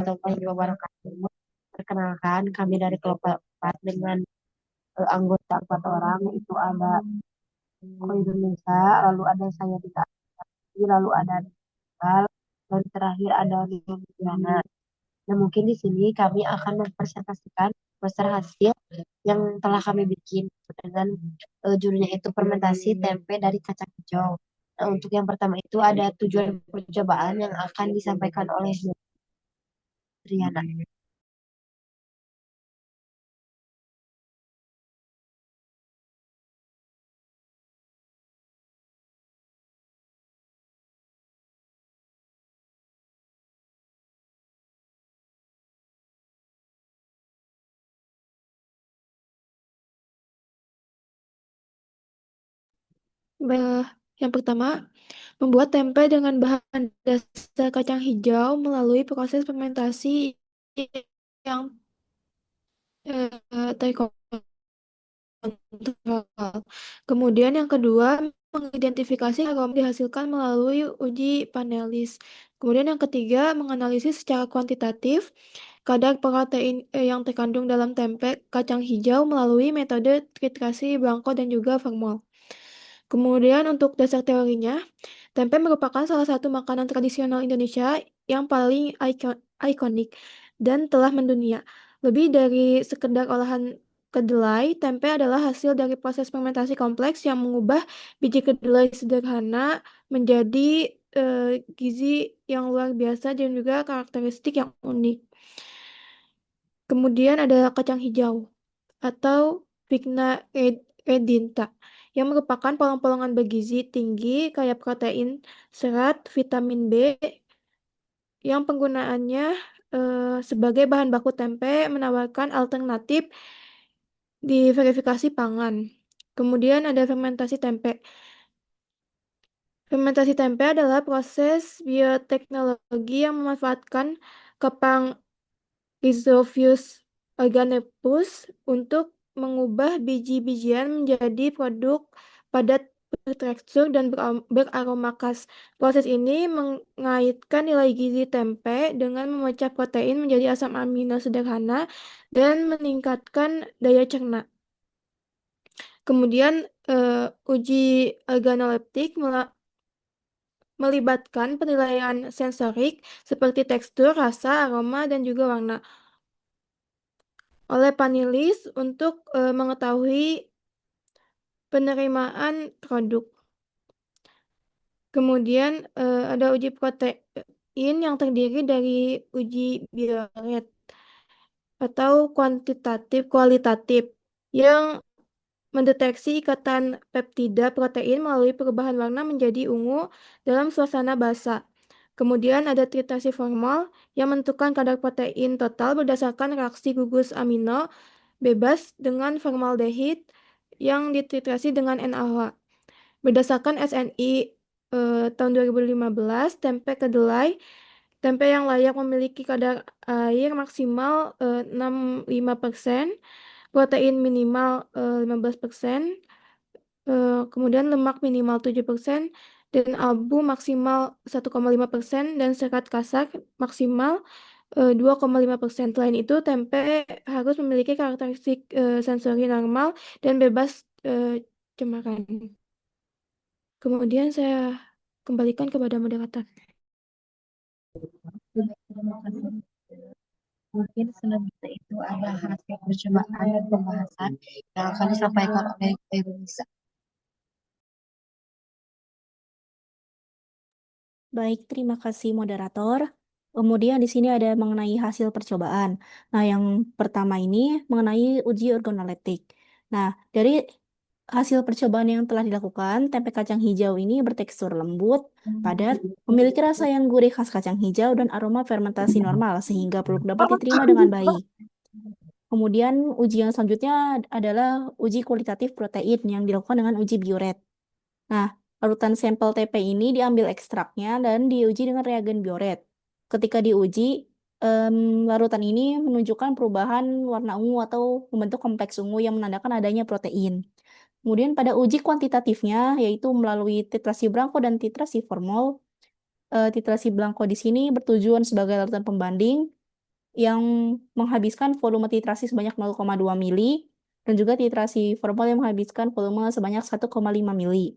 warahmatullahi wabarakatuh. Perkenalkan, kami dari kelompok 4 dengan anggota 4 orang, itu ada Ko Indonesia, lalu ada saya di Kasih, lalu ada Iqbal, dan terakhir ada Diana. Nah, mungkin di sini kami akan mempresentasikan poster hasil yang telah kami bikin dengan judulnya itu fermentasi tempe dari kacang hijau. Nah, untuk yang pertama itu ada tujuan percobaan yang akan disampaikan oleh Triana. Yang pertama, membuat tempe dengan bahan dasar kacang hijau melalui proses fermentasi yang terkontrol. Kemudian yang kedua, mengidentifikasi aroma dihasilkan melalui uji panelis. Kemudian yang ketiga, menganalisis secara kuantitatif kadar protein yang terkandung dalam tempe kacang hijau melalui metode titrasi Blanco dan juga Vermol. Kemudian untuk dasar teorinya, tempe merupakan salah satu makanan tradisional Indonesia yang paling ikonik dan telah mendunia. Lebih dari sekedar olahan kedelai, tempe adalah hasil dari proses fermentasi kompleks yang mengubah biji kedelai sederhana menjadi gizi yang luar biasa dan juga karakteristik yang unik. Kemudian ada kacang hijau atau Vigna redinta yang merupakan polong-polongan bergizi tinggi kaya protein, serat, vitamin B yang penggunaannya sebagai bahan baku tempe menawarkan alternatif di verifikasi pangan. Kemudian ada fermentasi tempe. Fermentasi tempe adalah proses bioteknologi yang memanfaatkan kepang Rhizophyus organopus untuk mengubah biji-bijian menjadi produk padat bertekstur dan beraroma khas. Proses ini mengaitkan nilai gizi tempe dengan memecah protein menjadi asam amino sederhana dan meningkatkan daya cerna. Kemudian uji organoleptik melibatkan penilaian sensorik seperti tekstur, rasa, aroma, dan juga warna oleh panelis untuk mengetahui penerimaan produk. Kemudian ada uji protein yang terdiri dari uji bioret atau kualitatif yang mendeteksi ikatan peptida protein melalui perubahan warna menjadi ungu dalam suasana basah. Kemudian ada tritasi formal yang menentukan kadar protein total berdasarkan reaksi gugus amino bebas dengan formaldehid yang dititrasi dengan NaOH. Berdasarkan SNI tahun 2015, tempe yang layak memiliki kadar air maksimal 65%, protein minimal 15%, kemudian lemak minimal 7%, dan abu maksimal 1,5%, dan serat kasar maksimal 2,5%. Selain itu, tempe harus memiliki karakteristik sensori normal dan bebas cemaran. Kemudian saya kembalikan kepada moderator. Terima kasih. Mungkin selanjutnya itu ada hasil percobaan dan pembahasan yang akan disampaikan oleh Indonesia. Baik, terima kasih moderator. Kemudian di sini ada mengenai hasil percobaan. Nah, yang pertama ini mengenai uji organoleptik. Nah, dari hasil percobaan yang telah dilakukan, tempe kacang hijau ini bertekstur lembut, padat, memiliki rasa yang gurih khas kacang hijau dan aroma fermentasi normal sehingga produk dapat diterima dengan baik. Kemudian uji yang selanjutnya adalah uji kualitatif protein yang dilakukan dengan uji bioret. Nah, larutan sampel TP ini diambil ekstraknya dan diuji dengan reagen bioret. Ketika diuji, larutan ini menunjukkan perubahan warna ungu atau membentuk kompleks ungu yang menandakan adanya protein. Kemudian pada uji kuantitatifnya, yaitu melalui titrasi Blanco dan titrasi Formol. Titrasi Blanco di sini bertujuan sebagai larutan pembanding, yang menghabiskan volume titrasi sebanyak 0,2 mili dan juga titrasi formal yang menghabiskan volume sebanyak 1,5 mili.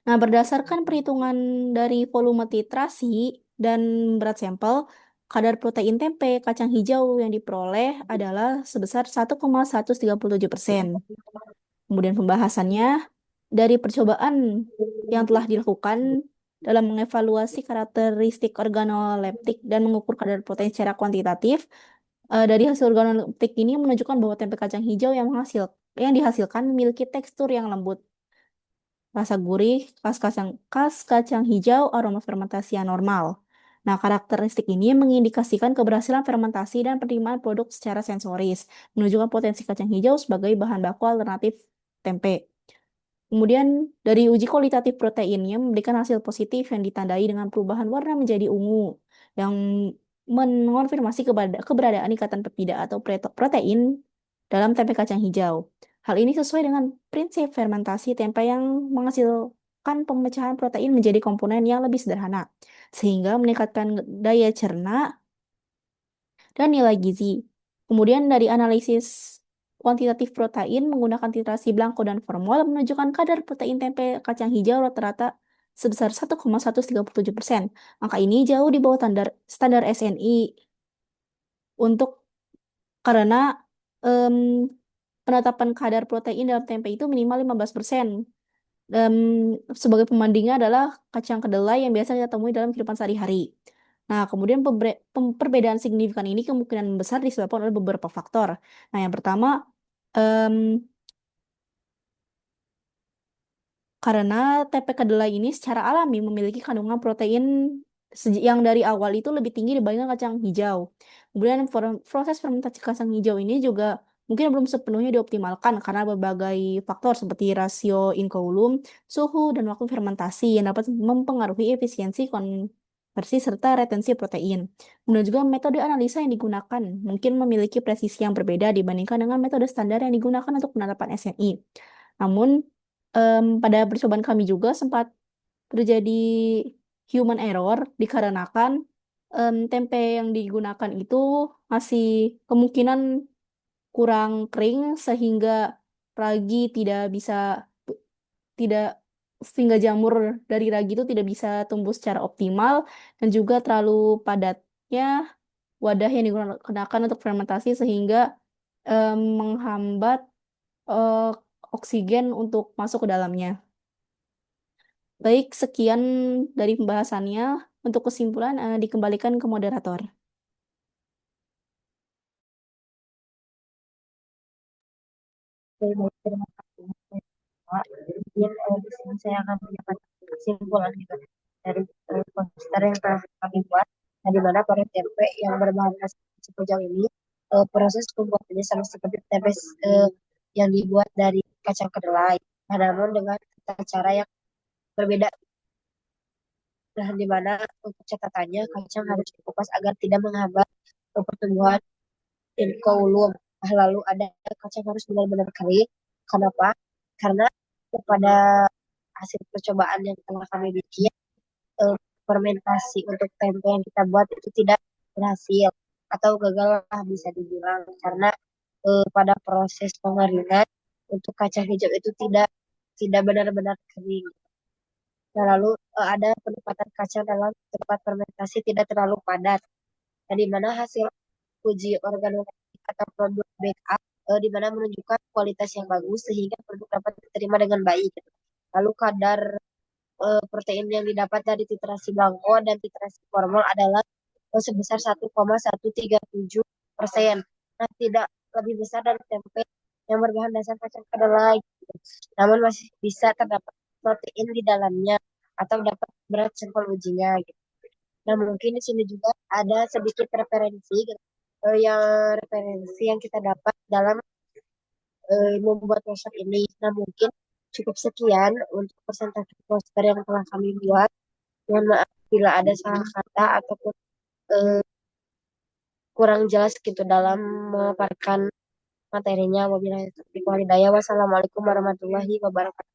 Nah, berdasarkan perhitungan dari volume titrasi dan berat sampel, kadar protein tempe kacang hijau yang diperoleh adalah sebesar 1,137%. Kemudian pembahasannya dari percobaan yang telah dilakukan dalam mengevaluasi karakteristik organoleptik dan mengukur kadar protein secara kuantitatif, dari hasil organoleptik ini menunjukkan bahwa tempe kacang hijau yang dihasilkan memiliki tekstur yang lembut, rasa gurih, khas kacang hijau, aroma fermentasi yang normal. Nah, karakteristik ini mengindikasikan keberhasilan fermentasi dan penerimaan produk secara sensoris, menunjukkan potensi kacang hijau sebagai bahan baku alternatif tempe. Kemudian dari uji kualitatif proteinnya memberikan hasil positif yang ditandai dengan perubahan warna menjadi ungu, yang mengonfirmasi keberadaan ikatan peptida atau protein dalam tempe kacang hijau. Hal ini sesuai dengan prinsip fermentasi tempe yang menghasilkan pemecahan protein menjadi komponen yang lebih sederhana, sehingga meningkatkan daya cerna dan nilai gizi. Kemudian dari analisis kuantitatif protein menggunakan titrasi Blanco dan Formol menunjukkan kadar protein tempe kacang hijau rata-rata sebesar 1,137%. Angka ini jauh di bawah standar SNI karena em, penetapan kadar protein dalam tempe itu minimal 15%. Sebagai pembandingnya adalah kacang kedelai yang biasa kita temui dalam kehidupan sehari-hari. Nah, kemudian perbedaan signifikan ini kemungkinan besar disebabkan oleh beberapa faktor. Nah, yang pertama, em, karena tempe kedelai ini secara alami memiliki kandungan protein yang dari awal itu lebih tinggi dibandingkan kacang hijau. Kemudian proses fermentasi kacang hijau ini juga mungkin belum sepenuhnya dioptimalkan karena berbagai faktor seperti rasio incoulum, suhu, dan waktu fermentasi yang dapat mempengaruhi efisiensi konversi serta retensi protein. Kemudian juga metode analisa yang digunakan mungkin memiliki presisi yang berbeda dibandingkan dengan metode standar yang digunakan untuk penerapan SNI. Namun, pada percobaan kami juga sempat terjadi human error dikarenakan tempe yang digunakan itu masih kemungkinan kurang kering sehingga ragi tidak sehingga jamur dari ragi itu tidak bisa tumbuh secara optimal dan juga terlalu padatnya wadah yang digunakan untuk fermentasi sehingga menghambat eh, oksigen untuk masuk ke dalamnya. Baik, sekian dari pembahasannya. Untuk kesimpulan, dikembalikan ke moderator. Oke, baik, terima kasih. Pak. Mungkin di sini saya akan menyampaikan kesimpulan gitu dari poster yang telah kami buat, nah, di mana pada tempe yang berbahan dasar sejauh ini proses pembuatannya sama seperti tempe yang dibuat dari kacang kedelai, nah, namun dengan tata cara yang berbeda. Nah, di mana untuk catatannya kacang harus dikupas agar tidak menghambat pertumbuhan incoulum. Nah, lalu ada kacang harus benar-benar kering. Kenapa? Karena kepada hasil percobaan yang telah kami bikin, eh, fermentasi untuk tempe yang kita buat itu tidak berhasil atau gagal lah bisa dibilang karena pada proses pengeringan untuk kacang hijau itu tidak tidak benar-benar kering. Nah, lalu ada penempatan kacang dalam tempat fermentasi tidak terlalu padat. Nah, di mana hasil uji organoleptik atau produk backup di mana menunjukkan kualitas yang bagus sehingga produk dapat diterima dengan baik. Lalu kadar protein yang didapat dari titrasi blanco dan titrasi formal adalah sebesar 1,137%. Nah, tidak lebih besar dari tempe yang berbahan dasar kacang kedelai. Namun masih bisa terdapat protein di dalamnya atau dapat berat sampel ujinya. Gitu. Nah, mungkin di sini juga ada sedikit referensi yang kita dapat dalam membuat poster ini. Nah, mungkin cukup sekian untuk presentasi poster yang telah kami buat. Mohon maaf bila ada salah kata ataupun eh, kurang jelas gitu dalam memaparkan materinya. Wabillahi taufiq wal hidayah. Wassalamualaikum warahmatullahi wabarakatuh.